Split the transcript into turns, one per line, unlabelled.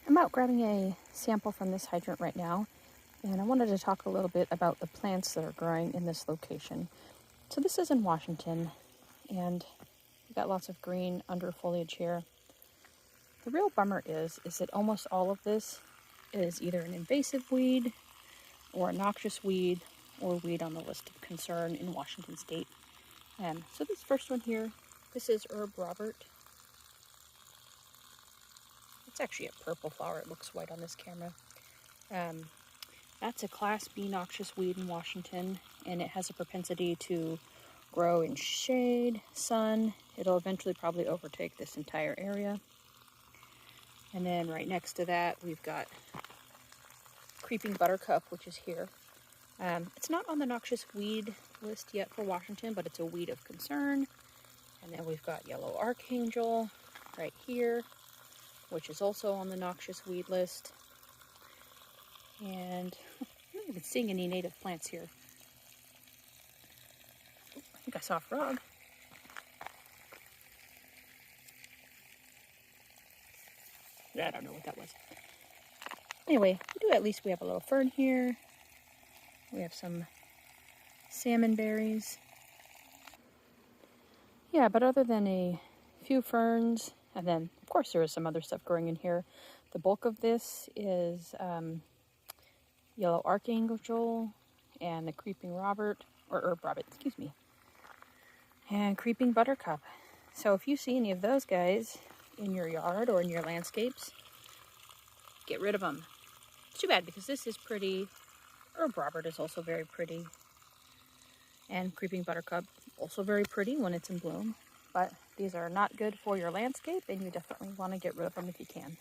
I'm out grabbing a sample from this hydrant right now, and I wanted to talk a little bit about the plants that are growing in this location. So this is in Washington, and we've got lots of green under foliage here. The real bummer is that almost all of this is either an invasive weed or a noxious weed or weed on the list of concern in Washington state. So this first one here, this is Herb Robert. It's actually a purple flower. It looks white on this camera. That's a Class B noxious weed in Washington, and it has a propensity to grow in shade, sun. It'll eventually probably overtake this entire area. And then right next to that, we've got creeping buttercup, which is here. It's not on the noxious weed list yet for Washington, but it's a weed of concern. And then we've got yellow archangel right here, which is also on the noxious weed list. And I'm not even seeing any native plants here. Oh, I think I saw a frog. I don't know what that was. Anyway, we have a little fern here. We have some salmon berries. Yeah, but other than a few ferns, and then of course there is some other stuff growing in here, the bulk of this is yellow archangel and the creeping herb robert, excuse me, and creeping buttercup. So if you see any of those guys in your yard or in your landscapes, get rid of them. It's too bad because this is pretty. Herb robert is also very pretty, and creeping buttercup also very pretty when it's in bloom, but these are not good for your landscape, and you definitely want to get rid of them if you can.